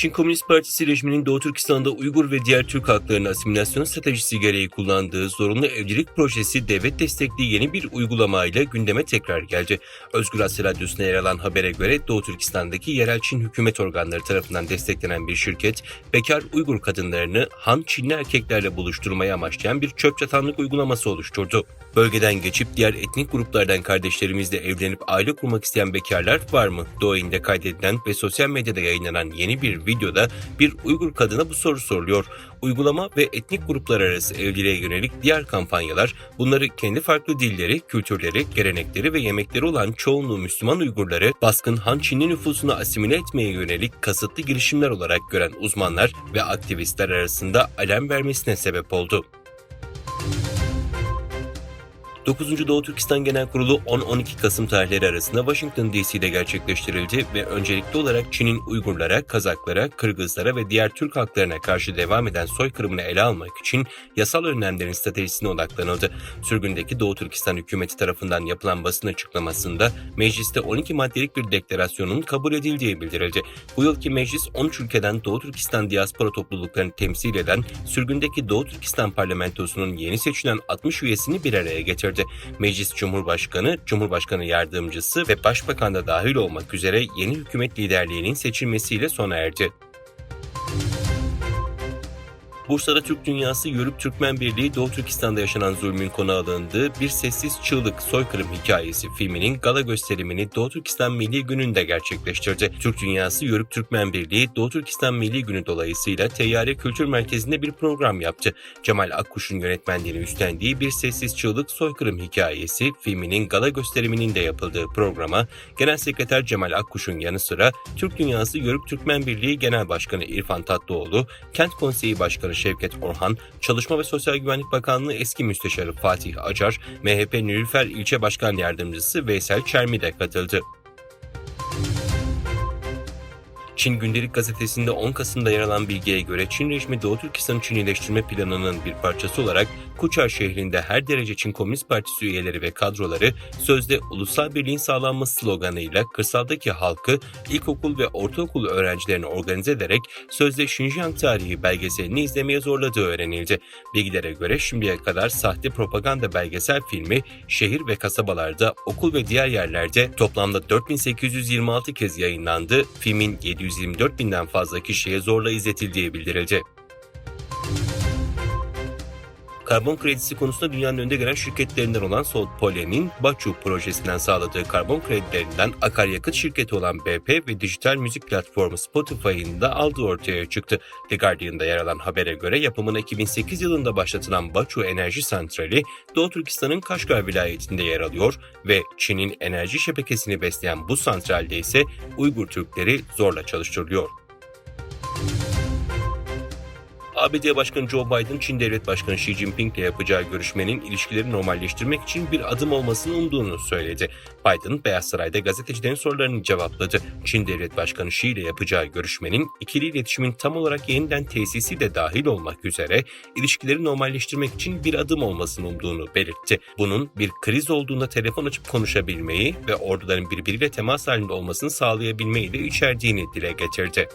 Çin Komünist Partisi rejiminin Doğu Türkistan'da Uygur ve diğer Türk halklarının asimilasyon stratejisi gereği kullandığı zorunlu evlilik projesi devlet destekli yeni bir uygulamayla gündeme tekrar geldi. Özgür Asya Radyosu'na yer alan habere göre Doğu Türkistan'daki yerel Çin hükümet organları tarafından desteklenen bir şirket, bekar Uygur kadınlarını Han Çinli erkeklerle buluşturmaya amaçlayan bir çöp çatanlık uygulaması oluşturdu. Bölgeden geçip diğer etnik gruplardan kardeşlerimizle evlenip aile kurmak isteyen bekarlar var mı? Doğu ilinde kaydedilen ve sosyal medyada yayınlanan yeni bir videoda bir Uygur kadına bu soru soruluyor. Uygulama ve etnik gruplar arası evliliğe yönelik diğer kampanyalar bunları kendi farklı dilleri, kültürleri, gelenekleri ve yemekleri olan çoğunluğu Müslüman Uygurları baskın Han Çinli nüfusunu asimile etmeye yönelik kasıtlı girişimler olarak gören uzmanlar ve aktivistler arasında alarm vermesine sebep oldu. 9. Doğu Türkistan Genel Kurulu 10-12 Kasım tarihleri arasında Washington DC'de gerçekleştirildi ve öncelikli olarak Çin'in Uygurlara, Kazaklara, Kırgızlara ve diğer Türk halklarına karşı devam eden soykırımını ele almak için yasal önlemlerin stratejisine odaklanıldı. Sürgündeki Doğu Türkistan hükümeti tarafından yapılan basın açıklamasında mecliste 12 maddelik bir deklarasyonun kabul edildiği bildirildi. Bu yılki meclis 13 ülkeden Doğu Türkistan diaspora topluluklarını temsil eden sürgündeki Doğu Türkistan parlamentosunun yeni seçilen 60 üyesini bir araya getirdi. Meclis Cumhurbaşkanı, Cumhurbaşkanı Yardımcısı ve Başbakan da dahil olmak üzere yeni hükümet liderliğinin seçilmesiyle sona erdi. Bursa'da Türk Dünyası Yörük Türkmen Birliği Doğu Türkistan'da yaşanan zulmün konu alındığı Bir Sessiz Çığlık Soykırım Hikayesi filminin gala gösterimini Doğu Türkistan Milli Günü'nde gerçekleştirdi. Türk Dünyası Yörük Türkmen Birliği Doğu Türkistan Milli Günü dolayısıyla Teyyare Kültür Merkezi'nde bir program yaptı. Cemal Akkuş'un yönetmenliğini üstlendiği Bir Sessiz Çığlık Soykırım Hikayesi filminin gala gösteriminin de yapıldığı programa Genel Sekreter Cemal Akkuş'un yanı sıra Türk Dünyası Yörük Türkmen Birliği Genel Başkanı İrfan Tatlıoğlu, Kent Konseyi Başkanı Şevket Orhan, Çalışma ve Sosyal Güvenlik Bakanlığı eski müsteşarı Fatih Acar, MHP Nilüfer İlçe Başkan Yardımcısı Veysel Çermi de katıldı. Çin Gündelik Gazetesi'nde 10 Kasım'da yer alan bilgiye göre Çin rejimi Doğu Türkistan'ı Çinileştirme planının bir parçası olarak Kuçar şehrinde her derece Çin Komünist Partisi üyeleri ve kadroları sözde ulusal birliğin sağlanması sloganıyla kırsaldaki halkı ilkokul ve ortaokul öğrencilerini organize ederek sözde Şinjan tarihi belgeselini izlemeye zorladığı öğrenildi. Bilgilere göre şimdiye kadar sahte propaganda belgesel filmi şehir ve kasabalarda, okul ve diğer yerlerde toplamda 4826 kez yayınlandı. Filmin 724 binden fazla kişiye zorla izletildiği bildirildi. Karbon kredisi konusunda dünyanın önde gelen şirketlerinden olan Solpole'nin Baçu projesinden sağladığı karbon kredilerinden akaryakıt şirketi olan BP ve dijital müzik platformu Spotify'ın da aldığı ortaya çıktı. The Guardian'da yer alan habere göre yapımına 2008 yılında başlatılan Baçu Enerji Santrali, Doğu Türkistan'ın Kaşgar vilayetinde yer alıyor ve Çin'in enerji şebekesini besleyen bu santralde ise Uygur Türkleri zorla çalıştırılıyor. ABD Başkanı Joe Biden, Çin Devlet Başkanı Xi Jinping ile yapacağı görüşmenin ilişkileri normalleştirmek için bir adım olmasını umduğunu söyledi. Biden, Beyaz Saray'da gazetecilerin sorularını cevapladı. Çin Devlet Başkanı Xi ile yapacağı görüşmenin ikili iletişimin tam olarak yeniden tesisi de dahil olmak üzere ilişkileri normalleştirmek için bir adım olmasını umduğunu belirtti. Bunun bir kriz olduğunda telefon açıp konuşabilmeyi ve orduların birbiriyle temas halinde olmasını sağlayabilmeyi de içerdiğini dile getirdi.